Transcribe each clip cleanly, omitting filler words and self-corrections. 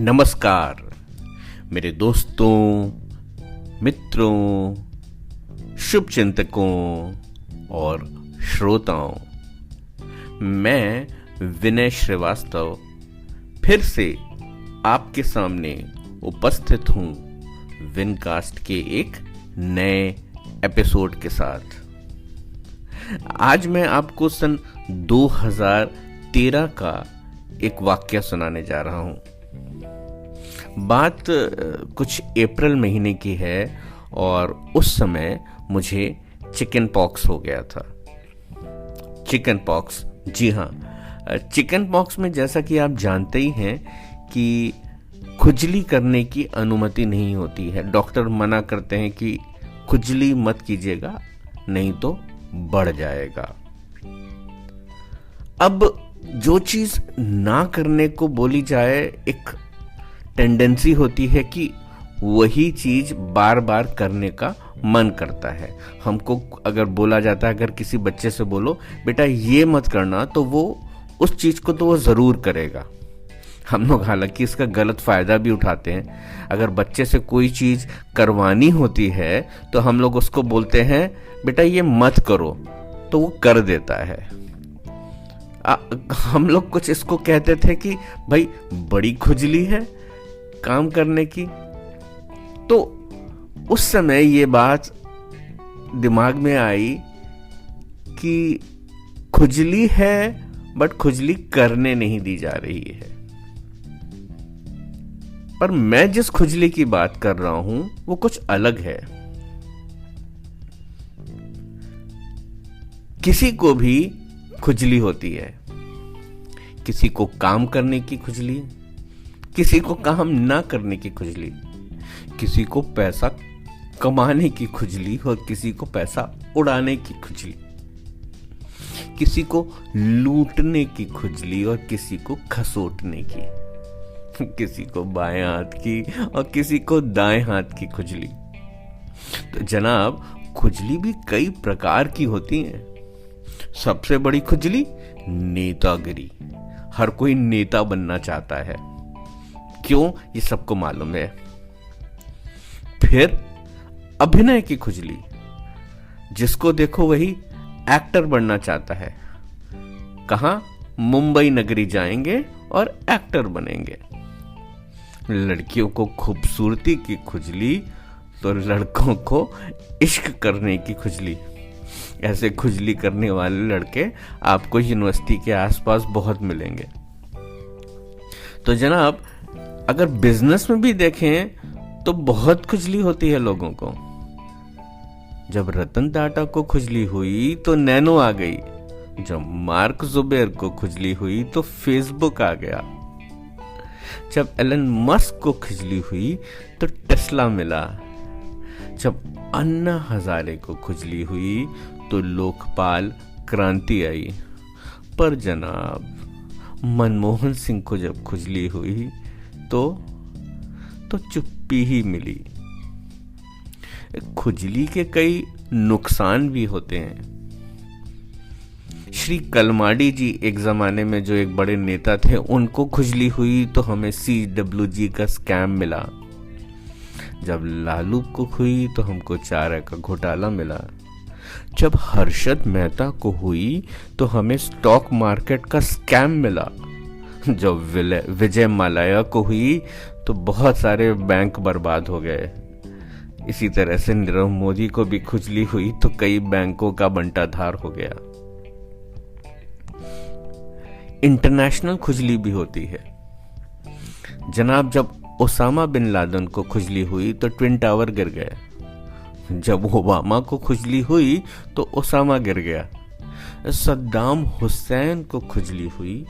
नमस्कार मेरे दोस्तों, मित्रों, शुभचिंतकों और श्रोताओं। मैं विनय श्रीवास्तव फिर से आपके सामने उपस्थित हूँ विनकास्ट के एक नए एपिसोड के साथ। आज मैं आपको सन 2013 का एक वाक्य सुनाने जा रहा हूँ। बात कुछ अप्रैल महीने की है और उस समय मुझे चिकन पॉक्स हो गया था। चिकन पॉक्स, जी हाँ, चिकन पॉक्स में जैसा कि आप जानते ही हैं कि खुजली करने की अनुमति नहीं होती है। डॉक्टर मना करते हैं कि खुजली मत कीजिएगा, नहीं तो बढ़ जाएगा। अब जो चीज ना करने को बोली जाए, एक टेंडेंसी होती है कि वही चीज बार बार करने का मन करता है। हमको अगर बोला जाता है, अगर किसी बच्चे से बोलो बेटा ये मत करना, तो वो उस चीज को तो वो जरूर करेगा। हम लोग हालांकि इसका गलत फायदा भी उठाते हैं। अगर बच्चे से कोई चीज करवानी होती है तो हम लोग उसको बोलते हैं बेटा ये मत करो, तो वो कर देता है। हम लोग कुछ इसको कहते थे कि भाई बड़ी खुजली है काम करने की। तो उस समय ये बात दिमाग में आई कि खुजली है बट खुजली करने नहीं दी जा रही है। पर मैं जिस खुजली की बात कर रहा हूं वो कुछ अलग है। किसी को भी खुजली होती है, किसी को काम करने की खुजली, किसी को काम ना करने की खुजली, किसी को पैसा कमाने की खुजली और किसी को पैसा उड़ाने की खुजली, किसी को लूटने की खुजली और किसी को खसोटने की, किसी को बाएं हाथ की और किसी को दाएं हाथ की खुजली। तो जनाब, खुजली भी कई प्रकार की होती है। सबसे बड़ी खुजली नेतागिरी। हर कोई नेता बनना चाहता है, क्यों ये सबको मालूम है। फिर अभिनय की खुजली, जिसको देखो वही एक्टर बनना चाहता है। कहां? मुंबई नगरी जाएंगे और एक्टर बनेंगे। लड़कियों को खूबसूरती की खुजली तो लड़कों को इश्क करने की खुजली। ऐसे खुजली करने वाले लड़के आपको यूनिवर्सिटी के आसपास बहुत मिलेंगे। तो जनाब, अगर बिजनेस में भी देखें तो बहुत खुजली होती है लोगों को। जब रतन टाटा को खुजली हुई तो नैनो आ गई। जब मार्क जुबेर को खुजली हुई तो फेसबुक आ गया। जब एलन मस्क को खुजली हुई तो टेस्ला मिला। जब अन्ना हजारे को खुजली हुई तो लोकपाल क्रांति आई। पर जनाब, मनमोहन सिंह को जब खुजली हुई तो चुप्पी ही मिली। खुजली के कई नुकसान भी होते हैं। श्री कलमाडी जी एक जमाने में जो एक बड़े नेता थे, उनको खुजली हुई तो हमें CWG का स्कैम मिला। जब लालू को हुई तो हमको चारा का घोटाला मिला। जब हर्षद मेहता को हुई तो हमें स्टॉक मार्केट का स्कैम मिला। जब विजय माल्या को हुई तो बहुत सारे बैंक बर्बाद हो गए। इसी तरह से नीरव मोदी को भी खुजली हुई तो कई बैंकों का बंटाधार हो गया। इंटरनेशनल खुजली भी होती है। जनाब, जब ओसामा बिन लादेन को खुजली हुई तो ट्विन टावर गिर गए। जब ओबामा को खुजली हुई तो ओसामा गिर गया। सद्दाम हुसैन को खुजली हुई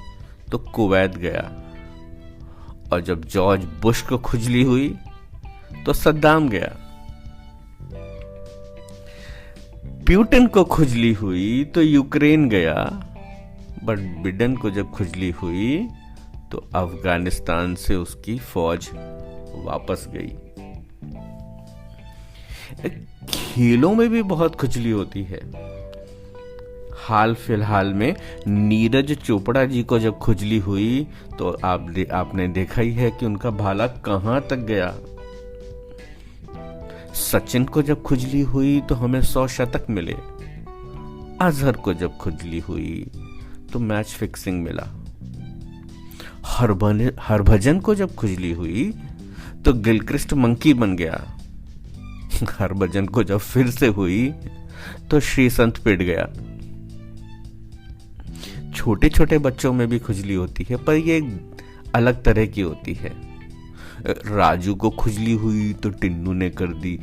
तो कुवैत गया। और जब जॉर्ज बुश को खुजली हुई तो सद्दाम गया। प्यूटन को खुजली हुई तो यूक्रेन गया। बट बिडेन को जब खुजली हुई तो अफगानिस्तान से उसकी फौज वापस गई। खेलों में भी बहुत खुजली होती है। हाल फिलहाल में नीरज चोपड़ा जी को जब खुजली हुई तो आपने देखा ही है कि उनका भाला कहां तक गया। सचिन को जब खुजली हुई तो हमें 100 शतक मिले। अजहर को जब खुजली हुई तो मैच फिक्सिंग मिला। हरभजन को जब खुजली हुई तो गिलक्रिस्ट मंकी बन गया। हरभजन को जब फिर से हुई तो श्रीसंत पिट गया। छोटे छोटे बच्चों में भी खुजली होती है, पर ये अलग तरह की होती है। राजू को खुजली हुई तो टिन्नू ने कर दी,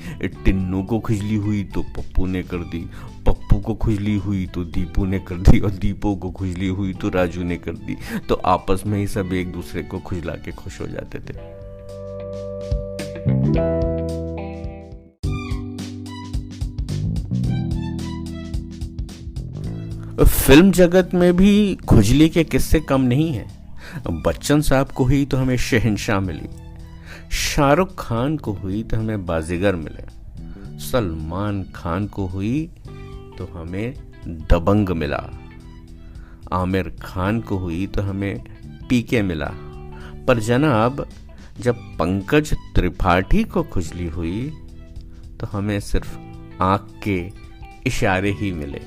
टिन्नू को खुजली हुई तो पप्पू ने कर दी, पप्पू को खुजली हुई तो दीपू ने कर दी, और दीपू को खुजली हुई तो राजू ने कर दी। तो आपस में ही सब एक दूसरे को खुजला के खुश हो जाते थे। फिल्म जगत में भी खुजली के किस्से कम नहीं हैं। बच्चन साहब को हुई तो हमें शहंशाह मिली, शाहरुख खान को हुई तो हमें बाजीगर मिले, सलमान खान को हुई तो हमें दबंग मिला, आमिर खान को हुई तो हमें पीके मिला। पर जनाब, जब पंकज त्रिपाठी को खुजली हुई तो हमें सिर्फ आंख के इशारे ही मिले।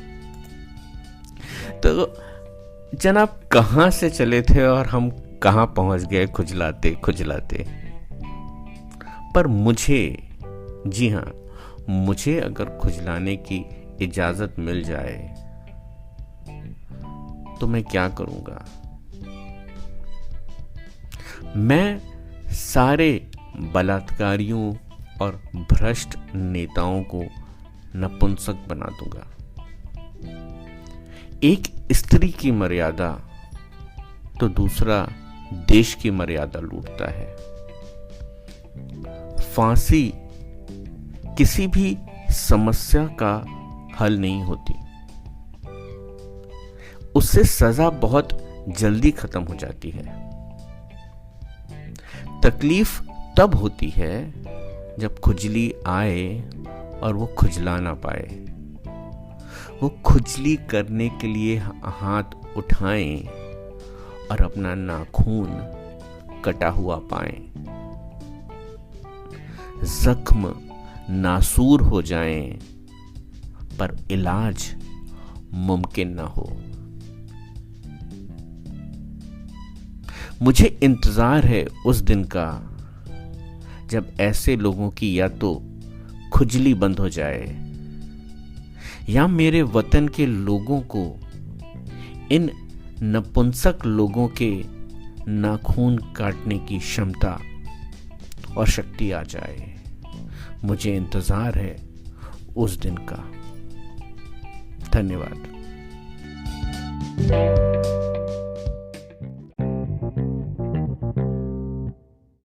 तो जनाब, कहां से चले थे और हम कहां पहुंच गए खुजलाते खुजलाते। पर मुझे, जी हां, मुझे अगर खुजलाने की इजाजत मिल जाए तो मैं क्या करूंगा। मैं सारे बलात्कारियों और भ्रष्ट नेताओं को नपुंसक बना दूंगा। एक स्त्री की मर्यादा तो दूसरा देश की मर्यादा लूटता है। फांसी किसी भी समस्या का हल नहीं होती, उससे सजा बहुत जल्दी खत्म हो जाती है। तकलीफ तब होती है जब खुजली आए और वो खुजला ना पाए। वो खुजली करने के लिए हाथ उठाएं और अपना नाखून कटा हुआ पाएं, जख्म नासूर हो जाएं, पर इलाज मुमकिन ना हो। मुझे इंतजार है उस दिन का जब ऐसे लोगों की या तो खुजली बंद हो जाए या मेरे वतन के लोगों को इन नपुंसक लोगों के नाखून काटने की क्षमता और शक्ति आ जाए। मुझे इंतजार है उस दिन का। धन्यवाद।